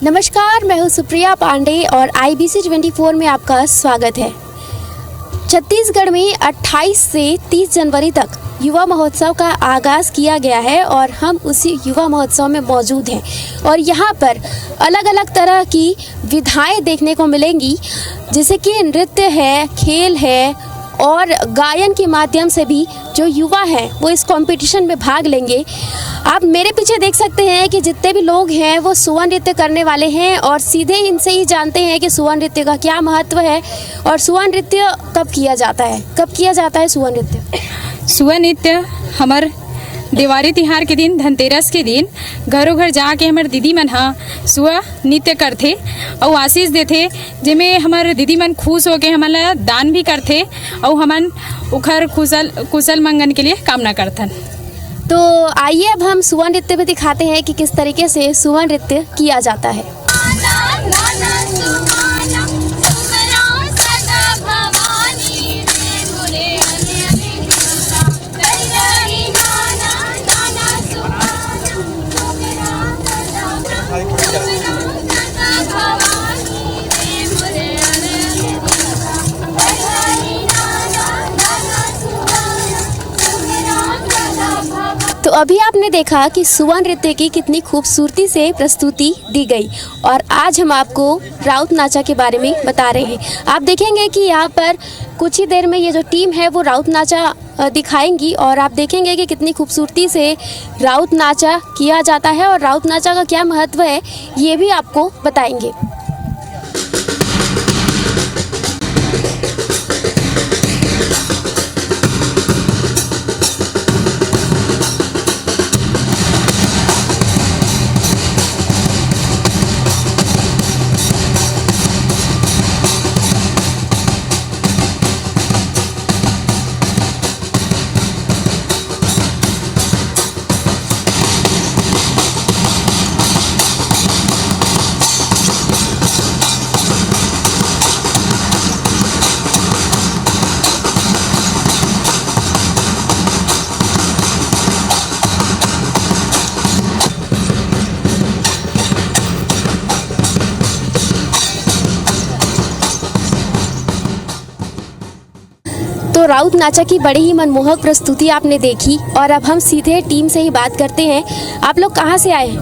नमस्कार, मैं हूँ सुप्रिया पांडे और IBC 24 में आपका स्वागत है। छत्तीसगढ़ में 28 से 30 जनवरी तक युवा महोत्सव का आगाज़ किया गया है और हम उसी युवा महोत्सव में मौजूद हैं और यहाँ पर अलग अलग तरह की विधाएं देखने को मिलेंगी, जैसे कि नृत्य है, खेल है और गायन के माध्यम से भी जो युवा हैं वो इस कंपटीशन में भाग लेंगे। आप मेरे पीछे देख सकते हैं कि जितने भी लोग हैं वो सुवा नृत्य करने वाले हैं और सीधे इनसे ही जानते हैं कि सुवा नृत्य का क्या महत्व है और सुवा नृत्य कब किया जाता है सुवा नृत्य। सुवा नृत्य हमार दिवाली तिहार के दिन, धनतेरस के दिन घरों घर जाके हमारे दीदी मन सुवा नृत्य करते और आशीष देते, जिमें हमारे दीदी मन खुश होके हमारा दान भी करते और हमन उखर कुशल मंगन के लिए कामना करतन। तो आइए अब हम सुवा नृत्य में दिखाते हैं कि किस तरीके से सुवा नृत्य किया जाता है। तो अभी आपने देखा कि सुवा नृत्य की कितनी खूबसूरती से प्रस्तुति दी गई और आज हम आपको राउत नाचा के बारे में बता रहे हैं। आप देखेंगे कि यहाँ पर कुछ ही देर में ये जो टीम है वो राउत नाचा दिखाएंगी और आप देखेंगे कि कितनी खूबसूरती से राउत नाचा किया जाता है और राउत नाचा का क्या महत्व है ये भी आपको बताएंगे। तो राउत नाचा की बड़ी ही मनमोहक प्रस्तुति आपने देखी और अब हम सीधे टीम से ही बात करते हैं। आप लोग कहाँ से आए हैं?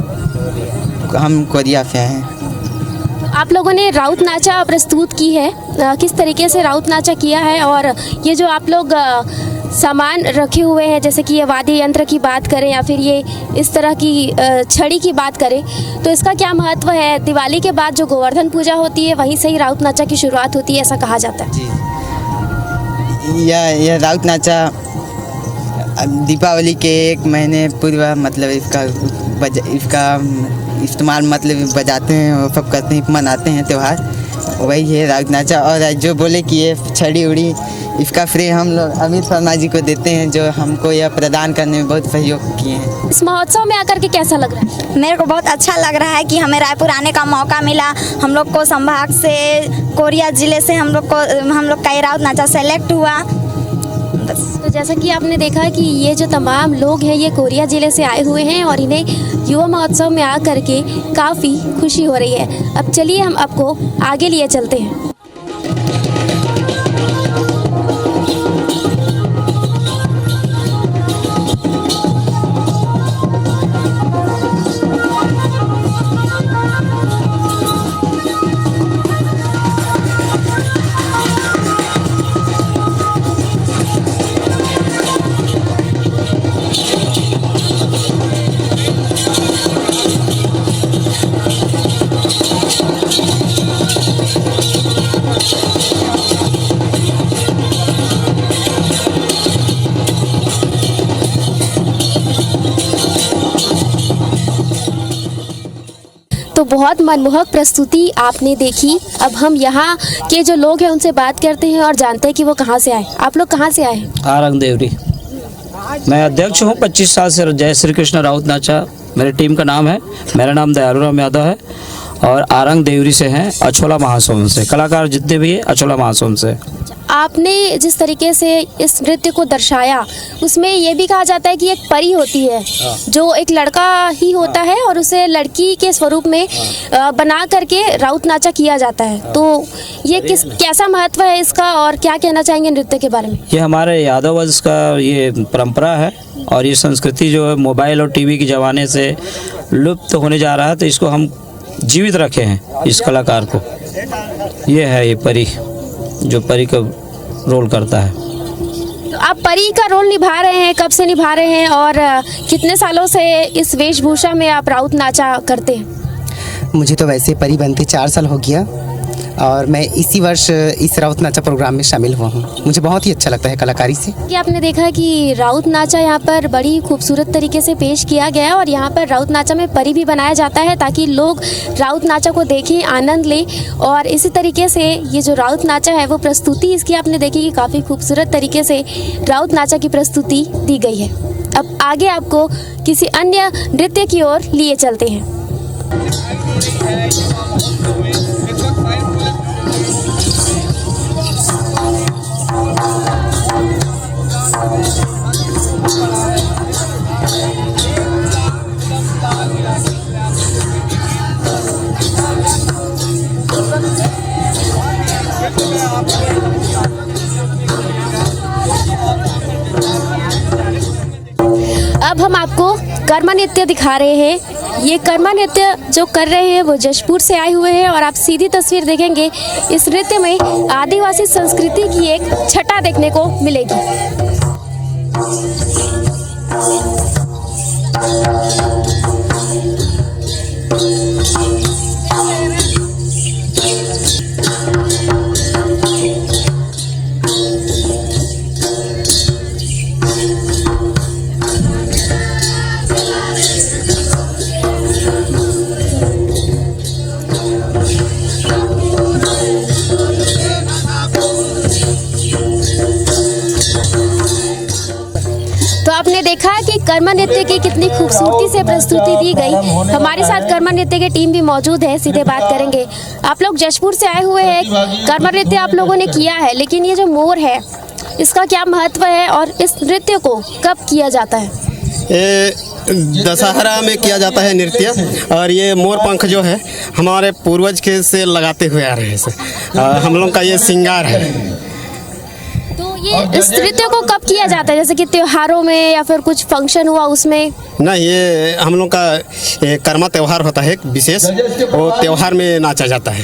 हम कोरिया से हैं। आप लोगों ने राउत नाचा प्रस्तुत की है, किस तरीके से राउत नाचा किया है और ये जो आप लोग सामान रखे हुए हैं, जैसे कि ये वाद्य यंत्र की बात करें या फिर ये इस तरह की छड़ी की बात करें, तो इसका क्या महत्व है? दिवाली के बाद जो गोवर्धन पूजा होती है वहीं से ही राउत नाचा की शुरुआत होती है, ऐसा कहा जाता है। जी, यह राउत नाचा दीपावली के 1 महीने पूर्व मतलब इसका इस्तेमाल मतलब बजाते हैं और सब करते हैं, मनाते हैं त्यौहार, वही है राउत नाचा। और जो बोले कि ये छड़ी उड़ी, इसका श्रेय हम लोग अमित शर्मा जी को देते हैं जो हमको यह प्रदान करने में बहुत सहयोग किए हैं। इस महोत्सव में आकर के कैसा लग रहा है? मेरे को बहुत अच्छा लग रहा है कि हमें रायपुर आने का मौका मिला। हम लोग को संभाग से, कोरिया ज़िले से हम लोग का ये राउत नाचा सेलेक्ट हुआ। तो जैसा कि आपने देखा कि ये जो तमाम लोग हैं ये कोरिया ज़िले से आए हुए हैं और इन्हें युवा महोत्सव में आकर के काफ़ी खुशी हो रही है। अब चलिए हम आपको आगे लिए चलते हैं। तो बहुत मनमोहक प्रस्तुति आपने देखी। अब हम यहाँ के जो लोग हैं उनसे बात करते हैं और जानते हैं कि वो कहाँ से आए। आप लोग कहाँ से आए? आरंग देवरी। मैं अध्यक्ष हूँ 25 साल से जय श्री कृष्ण राउत नाचा मेरी टीम का नाम है। मेरा नाम दयालू राम यादव है और आरंग देवरी से हैं, अछोला महासोन से। कलाकार जितने भी हैं अछोला महासोन से। आपने जिस तरीके से इस नृत्य को दर्शाया उसमें ये भी कहा जाता है कि एक परी होती है जो एक लड़का ही होता है और उसे लड़की के स्वरूप में बना करके राउत नाचा किया जाता है। तो ये कैसा महत्व है इसका और क्या कहना चाहेंगे नृत्य के बारे में? ये हमारे यादव वंश का ये परंपरा है और ये संस्कृति जो है मोबाइल और टीवी के ज़माने से लुप्त होने जा रहा है, तो इसको हम जीवित रखे हैं इस कलाकार को। ये है ये परी जो परी का रोल करता है। तो आप परी का रोल निभा रहे हैं, कब से निभा रहे हैं और कितने सालों से इस वेशभूषा में आप राउत नाचा करते हैं? मुझे तो वैसे परी बनते 4 साल हो गया और मैं इसी वर्ष इस राउत नाचा प्रोग्राम में शामिल हुआ हूँ। मुझे बहुत ही अच्छा लगता है कलाकारी से। कि आपने देखा कि राउत नाचा यहाँ पर बड़ी खूबसूरत तरीके से पेश किया गया और यहाँ पर राउत नाचा में परी भी बनाया जाता है ताकि लोग राउत नाचा को देखें, आनंद लें। और इसी तरीके से ये जो राउत नाचा है वो प्रस्तुति इसकी आपने देखी कि काफ़ी खूबसूरत तरीके से राउत नाचा की प्रस्तुति दी गई है। अब आगे आपको किसी अन्य नृत्य की ओर लिए चलते हैं। अब हम आपको कर्मा नृत्य दिखा रहे हैं। ये कर्मा नृत्य जो कर रहे हैं वो जशपुर से आए हुए हैं और आप सीधी तस्वीर देखेंगे इस नृत्य में आदिवासी संस्कृति की एक छटा देखने को मिलेगी। तो आपने देखा कि कर्मा नृत्य की कितनी खूबसूरती से प्रस्तुति दी गई। हमारे साथ कर्मा नृत्य की टीम भी मौजूद है, सीधे बात करेंगे। आप लोग जशपुर से आए हुए हैं, कर्मा नृत्य आप लोगों ने किया है, लेकिन ये जो मोर है इसका क्या महत्व है और इस नृत्य को कब किया जाता है? दशहरा में किया जाता है नृत्य और ये मोर पंख जो है हमारे पूर्वज के से लगाते हुए आ रहे हैं। हम लोग का ये श्रृंगार है। तो ये इस नृत्य को कब किया जाता है, जैसे कि त्योहारों में या फिर कुछ फंक्शन हुआ उसमें? नहीं, ये हम लोग का कर्मा त्यौहार होता है विशेष, वो त्यौहार में नाचा जाता है।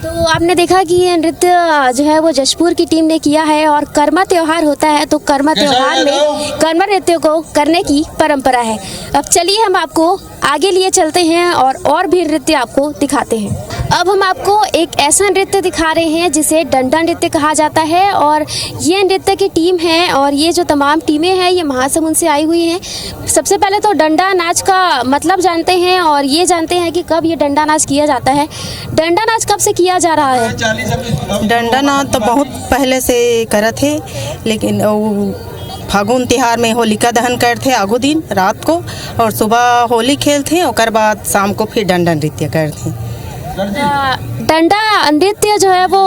तो आपने देखा कि ये नृत्य जो है वो जशपुर की टीम ने किया है और कर्मा त्योहार होता है, तो कर्मा त्योहार में कर्मा नृत्य को करने की परंपरा है। अब चलिए हम आपको आगे लिए चलते हैं और भी नृत्य आपको दिखाते हैं। अब हम आपको एक ऐसा नृत्य दिखा रहे हैं जिसे डंडा नृत्य कहा जाता है और ये नृत्य की टीम है और ये जो तमाम टीमें हैं ये महासमुंद से आई हुई हैं। सबसे पहले तो डंडा नाच का मतलब जानते हैं और ये जानते हैं कि कब ये डंडा नाच किया जाता है। डंडा नाच कब से किया जा रहा है? डंडा नाच तो बहुत पहले से करत थे, लेकिन फागुन तिहार में होलिका दहन करते आगो दिन रात को और सुबह होली खेलते, और बाद शाम को फिर डंडा नृत्य करते। डंडा नृत्य जो है वो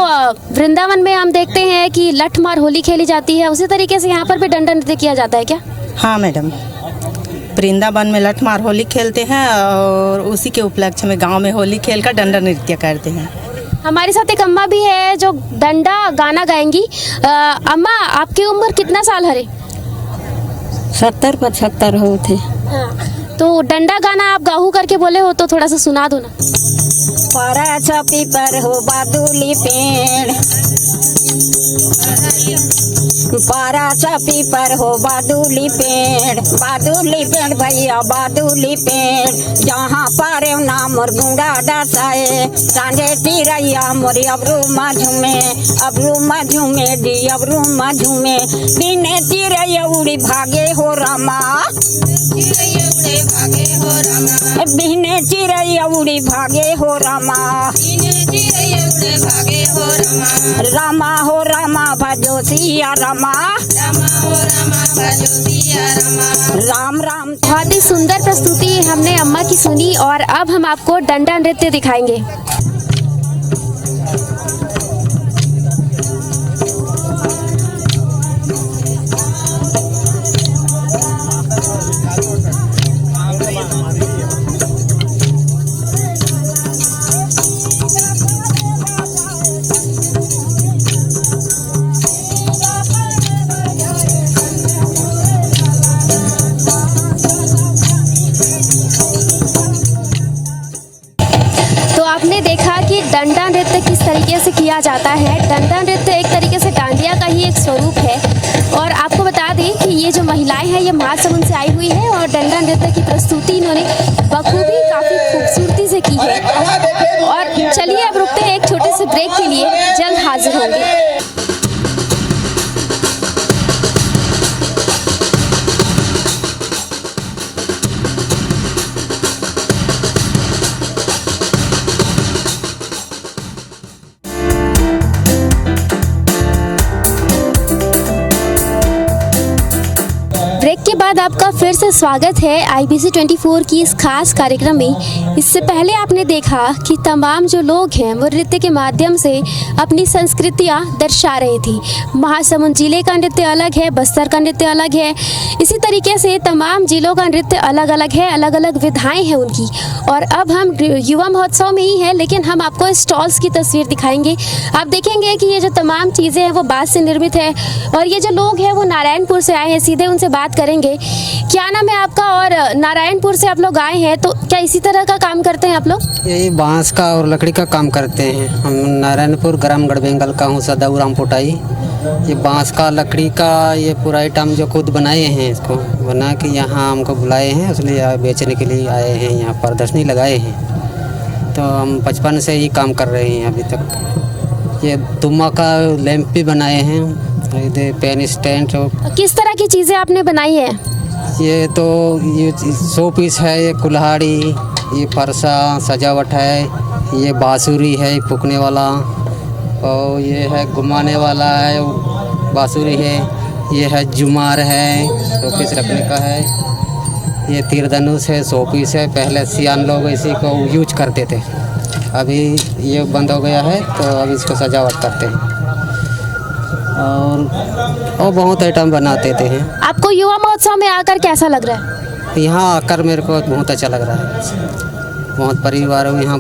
वृंदावन में हम देखते हैं कि लठ मार होली खेली जाती है, उसी तरीके से यहाँ पर भी डंडा नृत्य किया जाता है क्या? हाँ मैडम, वृंदावन में लठ मार होली खेलते हैं और उसी के उपलक्ष्य में गांव में होली खेल कर डंडा नृत्य करते हैं। हमारे साथ एक अम्मा भी है जो डंडा गाना गाएंगी। अम्मा, आपकी उम्र कितना साल है? 70-75 हो थे। तो डंडा गाना आप गाहू करके बोले हो तो थोड़ा सा सुना दो ना। पारा छपी पर हो बादुली पेड़, पारा छपी पर हो बादुली पेड़ भैया बादुली पेड़, जहाँ पारे नाम मोर गुंडा डसाए, सांझे तिरैया मोरी अबरू झूमे दी अबरू झूमे, दिने तिरैया उड़ी भागे हो रमा, बिहने चिड़ैया उड़ी भागे हो रामा, रामा हो रामा भजो सिया रामा, राम राम। बहुत ही सुंदर प्रस्तुति हमने अम्मा की सुनी और अब हम आपको डंडा नृत्य दिखाएंगे। आपने देखा कि डंडा नृत्य किस तरीके से किया जाता है। डंडा नृत्य एक तरीके से डांडिया का ही एक स्वरूप है और आपको बता दें कि ये जो महिलाएं हैं ये महासमुंद से आई हुई है और डंडा नृत्य की प्रस्तुति इन्होंने बखूबी काफ़ी खूबसूरती से की है। और चलिए अब रुकते हैं एक छोटे से ब्रेक के लिए, जल्द हाजिर होंगे। ब्रेक के बाद आपका फिर से स्वागत है IBC 24 की इस खास कार्यक्रम में। इससे पहले आपने देखा कि तमाम जो लोग हैं वो नृत्य के माध्यम से अपनी संस्कृतियाँ दर्शा रहे थे। महासमुंद जिले का नृत्य अलग है, बस्तर का नृत्य अलग है, इसी तरीके से तमाम जिलों का नृत्य अलग अलग है, अलग अलग विधाएँ हैं उनकी। और अब हम युवा महोत्सव में ही हैं, लेकिन हम आपको स्टॉल्स की तस्वीर दिखाएंगे। आप देखेंगे कि ये जो तमाम चीज़ें हैं वो बाँस से निर्मित है और ये जो लोग हैं वो नारायणपुर से आए हैं। सीधे उनसे बात करेंगे। क्या नाम है आपका और नारायणपुर से आप लोग आए हैं, तो क्या इसी तरह का काम करते हैं आप लोग? यही बांस का और लकड़ी का काम करते हैं। हम नारायणपुर ग्राम गढ़बेंगल का हूँ, सदाऊ राम पोटाई। ये बांस का लकड़ी का ये पूरा आइटम जो खुद बनाए हैं, इसको बना के यहाँ हमको बुलाए हैं, इसलिए बेचने के लिए आए हैं, यहाँ प्रदर्शनी लगाए हैं। तो हम 55 से ही काम कर रहे हैं अभी तक। ये दुम्मा का लैंप भी बनाए हैं, इधर पेन स्टैंड। किस तरह की चीज़ें आपने बनाई है? ये तो ये 100 पीस है, ये कुल्हाड़ी, ये फरसा सजावट है, ये बांसुरी है फूकने वाला, और ये है घुमाने वाला है बांसुरी है, ये है जुमार है 100 पीस रखने का है, ये तीरधनुष है 100 पीस है। पहले सियान लोग इसी को यूज करते थे, अभी ये बंद हो गया है तो अब इसको सजावट करते हैं और बहुत आइटम बनाते थे। आपको युवा महोत्सव में आकर कैसा लग रहा है? यहाँ आकर मेरे को बहुत अच्छा लग रहा है। बहुत परिवारों में यहाँ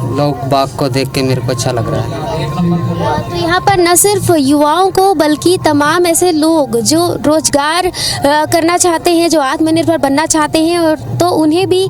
लोग बाग को देख के मेरे को अच्छा लग रहा है। तो यहाँ पर न सिर्फ युवाओं को बल्कि तमाम ऐसे लोग जो रोजगार करना चाहते हैं, जो आत्मनिर्भर बनना चाहते हैं, और तो उन्हें भी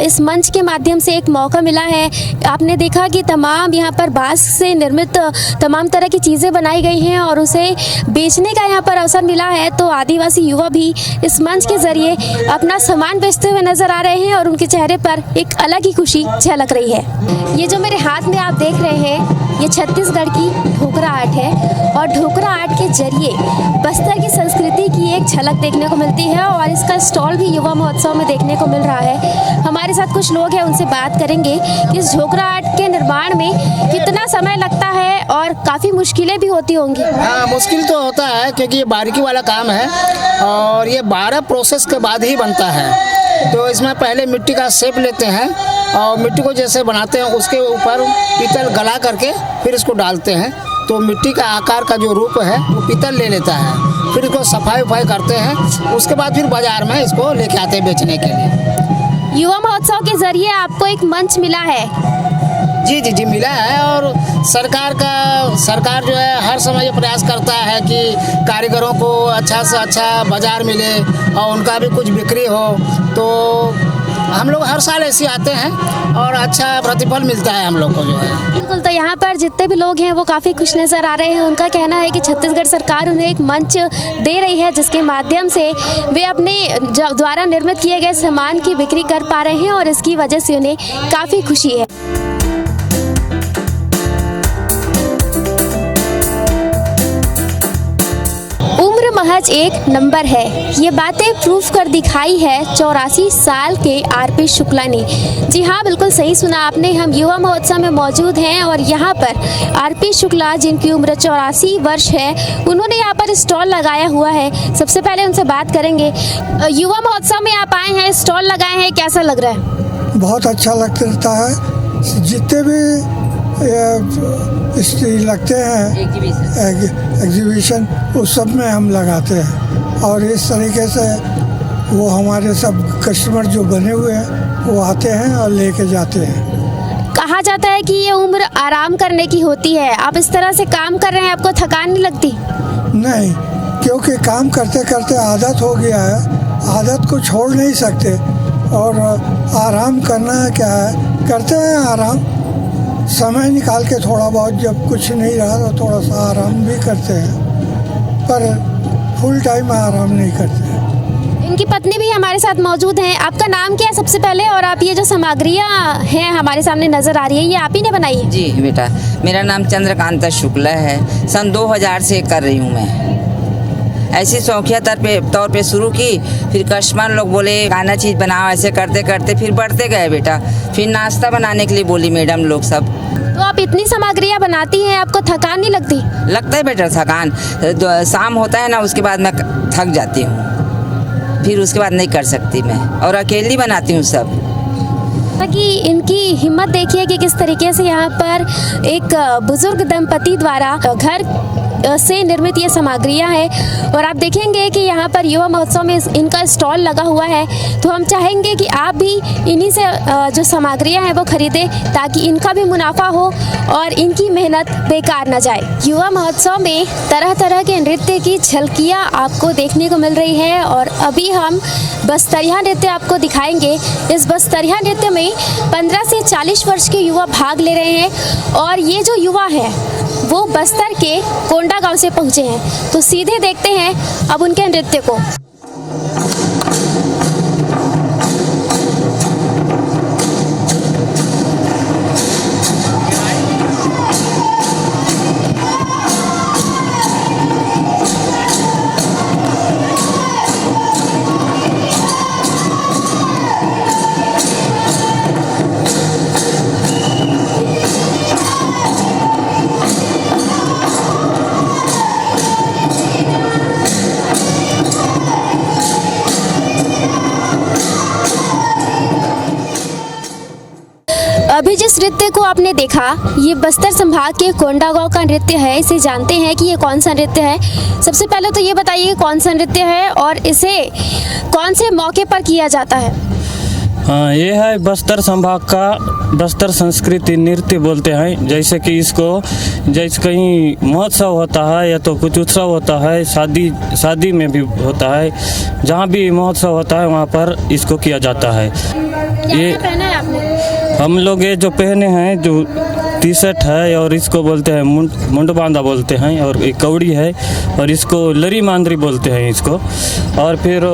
इस मंच के माध्यम से एक मौका मिला है। आपने देखा कि तमाम यहाँ पर बांस से निर्मित तमाम तरह की चीज़ें बनाई गई हैं और उसे बेचने का यहाँ पर अवसर मिला है। तो आदिवासी युवा भी इस मंच के ज़रिए अपना सामान बेचते हुए नज़र आ रहे हैं और उनके चेहरे पर एक अलग ही खुशी झलक रही है। ये जो मेरे हाथ में आप देख रहे हैं ये छत्तीसगढ़ की ढोकरा आर्ट है और ढोकरा आर्ट के जरिए बस्तर की संस्कृति की एक झलक देखने को मिलती है और इसका स्टॉल भी युवा महोत्सव में देखने को मिल रहा है। हमारे साथ कुछ लोग हैं, उनसे बात करेंगे कि इस ढोकरा आर्ट के निर्माण में कितना समय लगता है और काफ़ी मुश्किलें भी होती होंगी। हाँ, मुश्किल तो होता है क्योंकि ये बारीकी वाला काम है और ये 12 प्रोसेस के बाद ही बनता है। तो इसमें पहले मिट्टी का शेप लेते हैं और मिट्टी को जैसे बनाते हैं उसके ऊपर पीतल गला करके फिर इसको डालते हैं, तो मिट्टी का आकार का जो रूप है वो पीतल ले लेता है। फिर इसको सफाई वफाई करते हैं, उसके बाद फिर बाजार में इसको लेके आते हैं बेचने के लिए। युवा महोत्सव के जरिए आपको एक मंच मिला है। जी जी जी मिला है और सरकार जो है हर समय ये प्रयास करता है कि कारीगरों को अच्छा से अच्छा बाज़ार मिले और उनका भी कुछ बिक्री हो। तो हम लोग हर साल ऐसे आते हैं और अच्छा प्रतिफल मिलता है हम लोग को जो है। बिल्कुल, तो यहाँ पर जितने भी लोग हैं वो काफ़ी खुश नज़र आ रहे हैं। उनका कहना है कि छत्तीसगढ़ सरकार उन्हें एक मंच दे रही है जिसके माध्यम से वे अपने द्वारा निर्मित किए गए सामान की बिक्री कर पा रहे हैं और इसकी वजह से उन्हें काफ़ी खुशी है। महज एक नंबर है। ये बातें प्रूफ कर दिखाई है 84 साल के आरपी शुक्ला ने। जी हाँ, बिल्कुल सही सुना आपने। हम युवा महोत्सव में मौजूद हैं और यहाँ पर आरपी शुक्ला, जिनकी उम्र 84 वर्ष है, उन्होंने यहाँ पर स्टॉल लगाया हुआ है। सबसे पहले उनसे बात करेंगे। युवा महोत्सव में आप आए हैं, स्टॉल लगाए हैं, कैसा लग रहा है? बहुत अच्छा लगता है। जितने भी लगते हैं एग्जीबिशन, उस सब में हम लगाते हैं और इस तरीके से वो हमारे सब कस्टमर जो बने हुए हैं वो आते हैं और लेके जाते हैं। कहा जाता है कि ये उम्र आराम करने की होती है। आप इस तरह से काम कर रहे हैं, आपको थकान नहीं लगती? नहीं, क्योंकि काम करते करते आदत हो गया है, आदत को छोड़ नहीं सकते। और आराम करना क्या है, करते हैं आराम, समय निकाल के थोड़ा बहुत, जब कुछ नहीं रहा तो थोड़ा सा आराम भी करते हैं, पर फुल टाइम आराम नहीं करते हैं। इनकी पत्नी भी हमारे साथ मौजूद हैं। आपका नाम क्या है सबसे पहले, और आप ये जो सामग्रियाँ हैं हमारे सामने नज़र आ रही है, ये आप ही ने बनाई है? जी बेटा, मेरा नाम चंद्रकांता शुक्ला है। सन 2000 से कर रही हूँ मैं। ऐसी शौकिया तौर पे शुरू की, फिर कस्टमर लोग बोले खाना चीज़ बनाओ, ऐसे करते करते फिर बढ़ते गए बेटा। फिर नाश्ता बनाने के लिए बोली मैडम लोग सब। तो आप इतनी सामग्रियाँ बनाती हैं, आपको थकान नहीं लगती? लगता है बेटा थकान, शाम होता है ना, उसके बाद मैं थक जाती हूँ, फिर उसके बाद नहीं कर सकती मैं, और अकेली बनाती हूँ सब। कि इनकी हिम्मत देखिए कि किस तरीके से यहाँ पर एक बुजुर्ग दंपति द्वारा घर से निर्मित ये सामग्रियाँ हैं। और आप देखेंगे कि यहाँ पर युवा महोत्सव में इनका स्टॉल लगा हुआ है, तो हम चाहेंगे कि आप भी इन्हीं से जो सामग्रियाँ हैं वो खरीदें, ताकि इनका भी मुनाफा हो और इनकी मेहनत बेकार न जाए। युवा महोत्सव में तरह तरह के नृत्य की झलकियाँ आपको देखने को मिल रही है और अभी हम बस्तरिया नृत्य आपको दिखाएंगे। इस बस्तरिया नृत्य में 15 से 40 वर्ष के युवा भाग ले रहे हैं और ये जो युवा हैं वो बस्तर के कोंडा गांव से पहुंचे हैं। तो सीधे देखते हैं अब उनके नृत्य को। अभी जिस नृत्य को आपने देखा, ये बस्तर संभाग के कोंडा गांव का नृत्य है। इसे जानते हैं कि ये कौन सा नृत्य है। सबसे पहले तो ये बताइए कौन सा नृत्य है और इसे कौन से मौके पर किया जाता है? हाँ, ये है बस्तर संभाग का बस्तर संस्कृति नृत्य बोलते हैं। जैसे कि इसको जैसे कहीं महोत्सव होता है या तो कुछ उत्सव होता है, शादी में भी होता है, जहाँ भी महोत्सव होता है वहाँ पर इसको किया जाता है। ये पहना है आपने? हम लोग ये जो पहने हैं, जो टी शर्ट है और इसको बोलते हैं मुंड बांधा बोलते हैं, और एक कौड़ी है और इसको लरी मांदरी बोलते हैं इसको, और फिर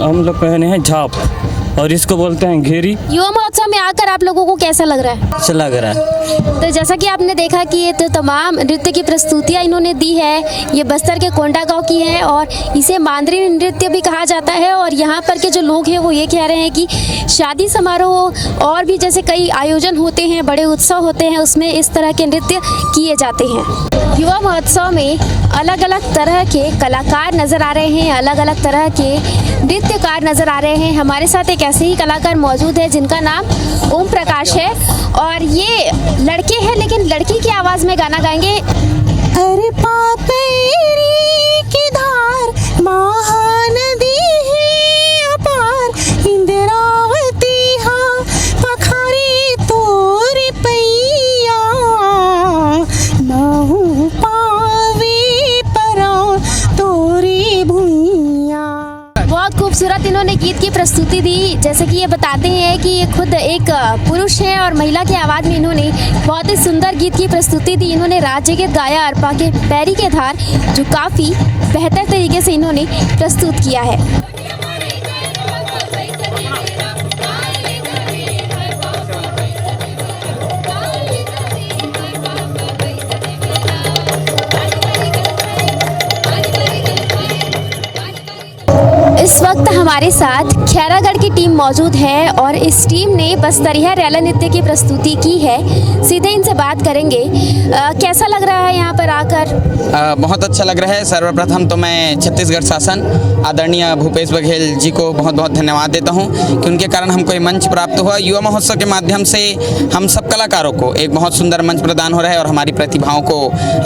हम लोग पहने हैं झाप और इसको बोलते हैं घेरी। युवा महोत्सव में आकर आप लोगों को कैसा लग रहा है? अच्छा लग रहा है। तो जैसा कि आपने देखा कि ये तो तमाम नृत्य की प्रस्तुतियाँ इन्होंने दी है। ये बस्तर के कोंडा गांव की है और इसे मांदरी नृत्य भी कहा जाता है। और यहाँ पर के जो लोग हैं वो ये कह रहे हैं कि शादी समारोह और भी जैसे कई आयोजन होते हैं, बड़े उत्सव होते हैं, उसमें इस तरह के नृत्य किए जाते हैं। युवा महोत्सव में अलग अलग तरह के कलाकार नज़र आ रहे हैं, अलग अलग तरह के नृत्यकार नज़र आ रहे हैं। हमारे साथ एक ऐसे ही कलाकार मौजूद है जिनका नाम ओम प्रकाश है और ये लड़के हैं लेकिन लड़की की आवाज़ में गाना गाएंगे। अरे पापेरी की धार महानदी है अपार, इंद्रावती हाँ पखारी तोरी पैया, नहु पावे परा तोरी भुइया। बहुत खूबसूरत इन्होंने गीत की प्रस्तुति दी। जैसे कि ये बताते हैं कि ये खुद एक पुरुष है और महिला की आवाज़ में इन्होंने बहुत ही सुंदर गीत की प्रस्तुति दी। इन्होंने राज्य गीत गाया अरपा के पैरी के धार, जो काफ़ी बेहतर तरीके से इन्होंने प्रस्तुत किया है। हमारे साथ खैरागढ़ की टीम मौजूद है और इस टीम ने बस्तरिया रैला नृत्य की प्रस्तुति की है। सीधे इनसे बात करेंगे। कैसा लग रहा है यहाँ पर आकर? बहुत अच्छा लग रहा है। सर्वप्रथम तो मैं छत्तीसगढ़ शासन आदरणीय भूपेश बघेल जी को बहुत बहुत धन्यवाद देता हूँ कि उनके कारण हमको ये मंच प्राप्त हुआ। युवा महोत्सव के माध्यम से हम सब कलाकारों को एक बहुत सुंदर मंच प्रदान हो रहा है और हमारी प्रतिभाओं को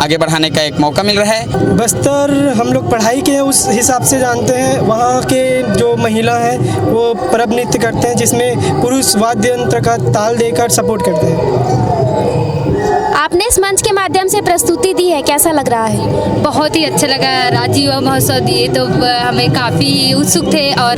आगे बढ़ाने का एक मौका मिल रहा है। बस्तर हम लोग पढ़ाई के उस हिसाब से जानते हैं, वहाँ के जो महिला हैं वो परब नृत्य करते हैं जिसमें पुरुष वाद्य यंत्र का ताल देकर सपोर्ट करते हैं। आपने इस मंच के माध्यम से प्रस्तुति दी है, कैसा लग रहा है? बहुत ही अच्छा लगा। राज्य युवा महोत्सव दिए तो हमें काफ़ी उत्सुक थे और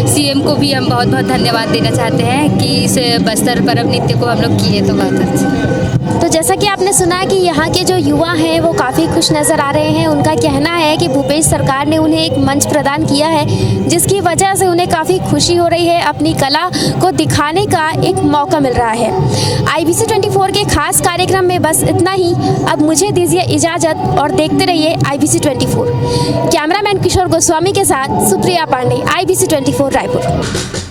सीएम को भी हम बहुत बहुत धन्यवाद देना चाहते हैं कि इस बस्तर परब नृत्य को हम लोग किए तो बहुत अच्छा। तो जैसा कि आपने सुना कि यहाँ के जो युवा हैं वो काफ़ी खुश नज़र आ रहे हैं। उनका कहना है कि भूपेश सरकार ने उन्हें एक मंच प्रदान किया है जिसकी वजह से उन्हें काफ़ी खुशी हो रही है, अपनी कला को दिखाने का एक मौका मिल रहा है। IBC 24 के खास कार्यक्रम में बस इतना ही। अब मुझे दीजिए इजाज़त और देखते रहिए IBC 24। कैमरामैन किशोर गोस्वामी के साथ सुप्रिया पांडे, IBC 24 रायपुर।